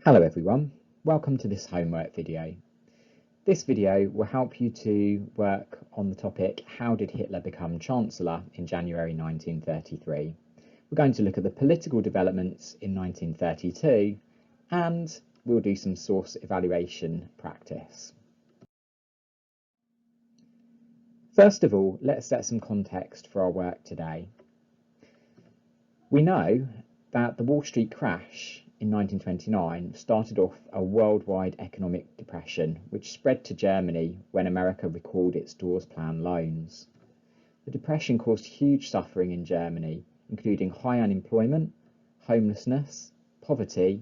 Hello everyone, welcome to this homework video. This video will help you to work on the topic, how did Hitler become Chancellor in January 1933? We're going to look at the political developments in 1932 and we'll do some source evaluation practice. First of all, let's set some context for our work today. We know that the Wall Street crash in 1929 started off a worldwide economic depression which spread to Germany when America recalled its Dawes Plan loans. The depression caused huge suffering in Germany, including high unemployment, homelessness, poverty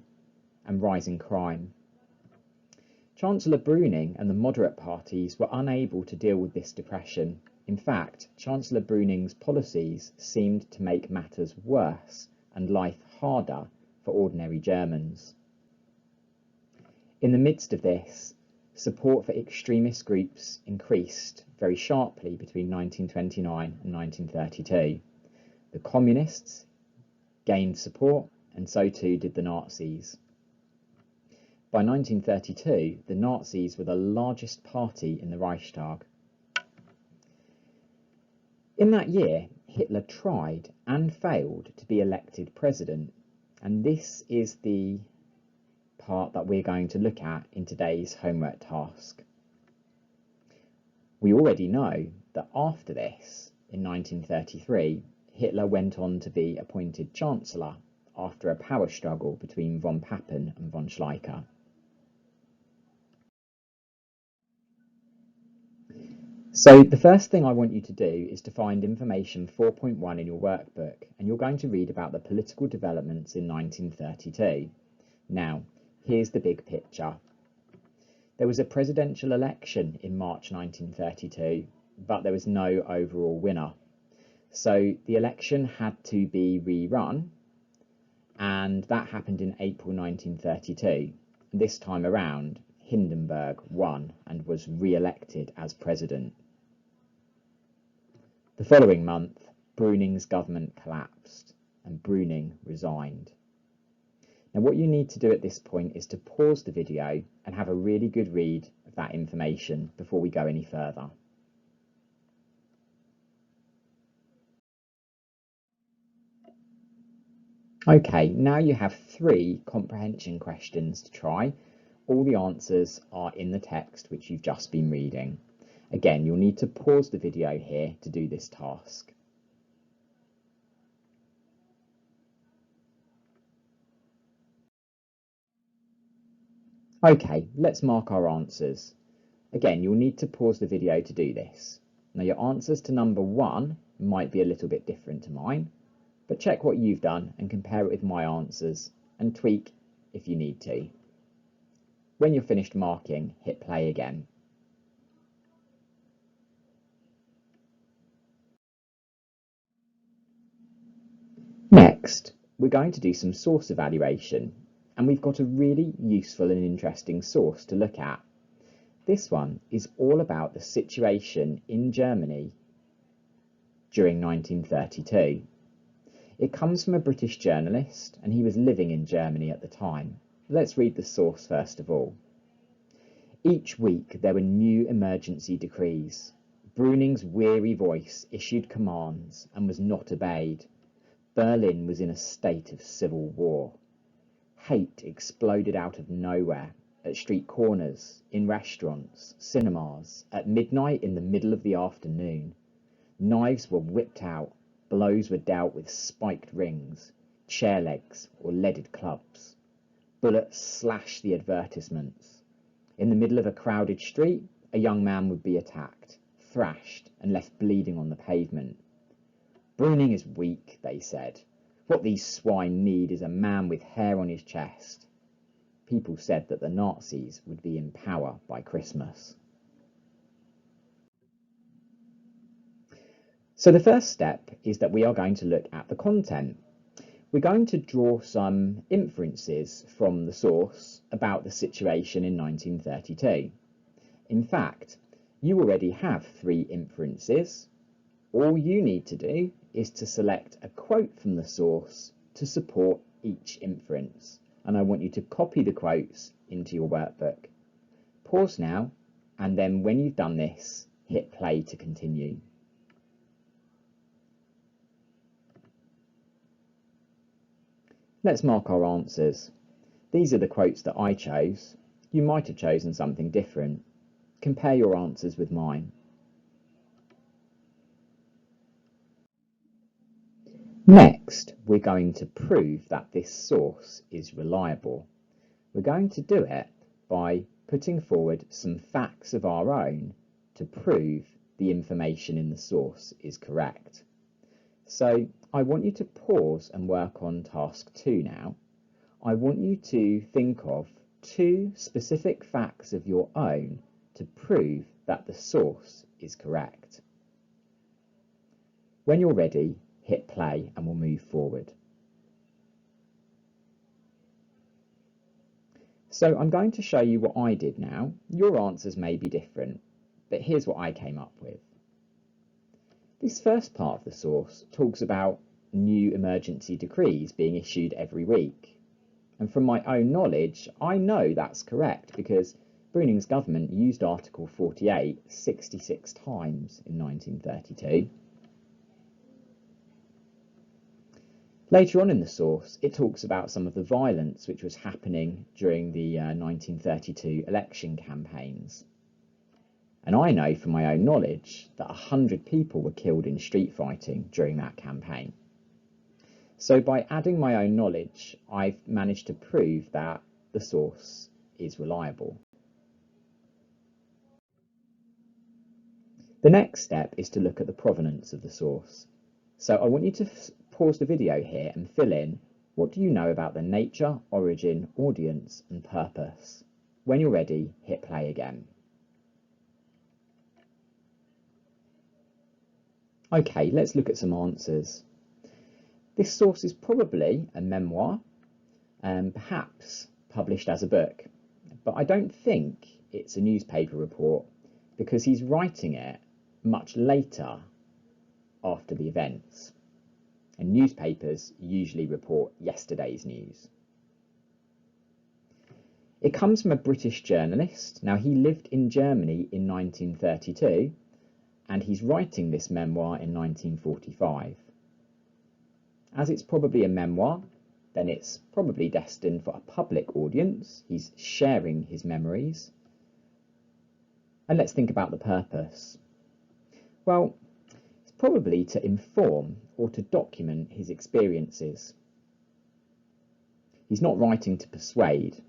and rising crime. Chancellor Brüning and the moderate parties were unable to deal with this depression. In fact, Chancellor Brüning's policies seemed to make matters worse and life harder for ordinary Germans. In the midst of this, support for extremist groups increased very sharply between 1929 and 1932. The communists gained support, and so too did the Nazis. By 1932, the Nazis were the largest party in the Reichstag. In that year, Hitler tried and failed to be elected president, and this is the part that we're going to look at in today's homework task. We already know that after this, in 1933, Hitler went on to be appointed Chancellor after a power struggle between von Papen and von Schleicher. So the first thing I want you to do is to find information 4.1 in your workbook, and you're going to read about the political developments in 1932. Now, here's the big picture. There was a presidential election in March 1932, but there was no overall winner. So the election had to be rerun, and that happened in April 1932. This time around, Hindenburg won and was re-elected as president. The following month, Brüning's government collapsed and Brüning resigned. Now what you need to do at this point is to pause the video and have a really good read of that information before we go any further. Okay, now you have 3 comprehension questions to try. All the answers are in the text which you've just been reading. Again, you'll need to pause the video here to do this task. Okay, let's mark our answers. Again, you'll need to pause the video to do this. Now your answers to number 1 might be a little bit different to mine, but check what you've done and compare it with my answers and tweak if you need to. When you're finished marking, hit play again. Next, we're going to do some source evaluation, and we've got a really useful and interesting source to look at. This one is all about the situation in Germany during 1932. It comes from a British journalist, and he was living in Germany at the time. Let's read the source first of all. Each week there were new emergency decrees. Brüning's weary voice issued commands and was not obeyed. Berlin was in a state of civil war. Hate exploded out of nowhere, at street corners, in restaurants, cinemas, at midnight in the middle of the afternoon. Knives were whipped out, blows were dealt with spiked rings, chair legs or leaded clubs. Bullets slashed the advertisements. In the middle of a crowded street, a young man would be attacked, thrashed and left bleeding on the pavement. Brüning is weak, they said. What these swine need is a man with hair on his chest. People said that the Nazis would be in power by Christmas. So the first step is that we are going to look at the content. We're going to draw some inferences from the source about the situation in 1932. In fact, you already have 3 inferences. All you need to do is to select a quote from the source to support each inference. and I want you to copy the quotes into your workbook. Pause now, and then when you've done this, hit play to continue. Let's mark our answers. These are the quotes that I chose. You might have chosen something different. Compare your answers with mine. Next, we're going to prove that this source is reliable. We're going to do it by putting forward some facts of our own to prove the information in the source is correct. So I want you to pause and work on task 2 now. I want you to think of 2 specific facts of your own to prove that the source is correct. When you're ready, hit play and we'll move forward. So I'm going to show you what I did now. Your answers may be different, but here's what I came up with. This first part of the source talks about new emergency decrees being issued every week. And from my own knowledge, I know that's correct because Bruning's government used Article 48 66 times in 1932. Later on in the source, it talks about some of the violence which was happening during the 1932 election campaigns. And I know from my own knowledge that 100 people were killed in street fighting during that campaign. So by adding my own knowledge, I've managed to prove that the source is reliable. The next step is to look at the provenance of the source. So I want you to pause the video here and fill in what do you know about the nature, origin, audience and purpose. When you're ready, hit play again. Okay, let's look at some answers. This source is probably a memoir, perhaps published as a book, but I don't think it's a newspaper report because he's writing it much later after the events. And newspapers usually report yesterday's news. It comes from a British journalist. Now, he lived in Germany in 1932 and he's writing this memoir in 1945. As it's probably a memoir, then it's probably destined for a public audience. He's sharing his memories. And let's think about the purpose. Well, it's probably to inform or to document his experiences. He's not writing to persuade,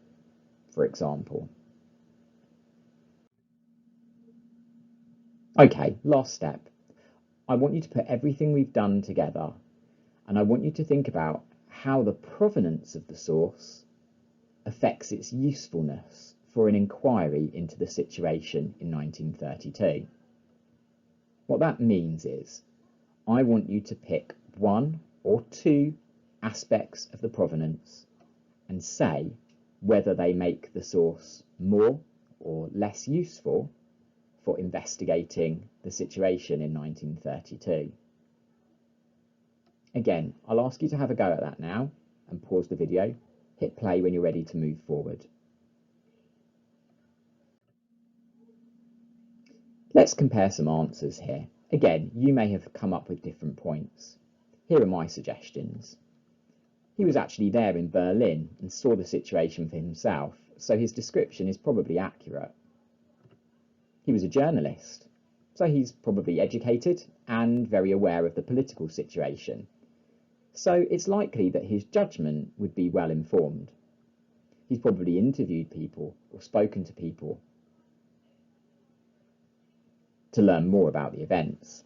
for example. Okay, last step. I want you to put everything we've done together, and I want you to think about how the provenance of the source affects its usefulness for an inquiry into the situation in 1932. What that means is, I want you to pick 1 or 2 aspects of the provenance and say whether they make the source more or less useful for investigating the situation in 1932. Again, I'll ask you to have a go at that now and pause the video, hit play when you're ready to move forward. Let's compare some answers here. Again, you may have come up with different points. Here are my suggestions. He was actually there in Berlin and saw the situation for himself, so his description is probably accurate. He was a journalist, so he's probably educated and very aware of the political situation. So it's likely that his judgment would be well informed. He's probably interviewed people or spoken to people to learn more about the events.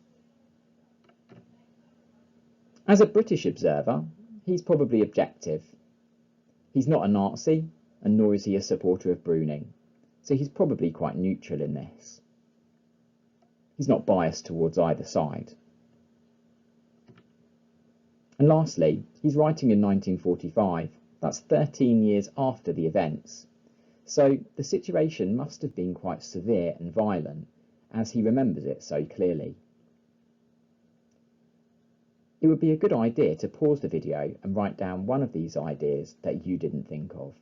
As a British observer, he's probably objective. He's not a Nazi, and nor is he a supporter of Bruning, so he's probably quite neutral in this. He's not biased towards either side. And lastly, he's writing in 1945. That's 13 years after the events. So the situation must have been quite severe and violent, as he remembers it so clearly. It would be a good idea to pause the video and write down one of these ideas that you didn't think of.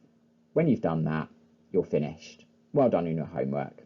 When you've done that, you're finished. Well done on your homework.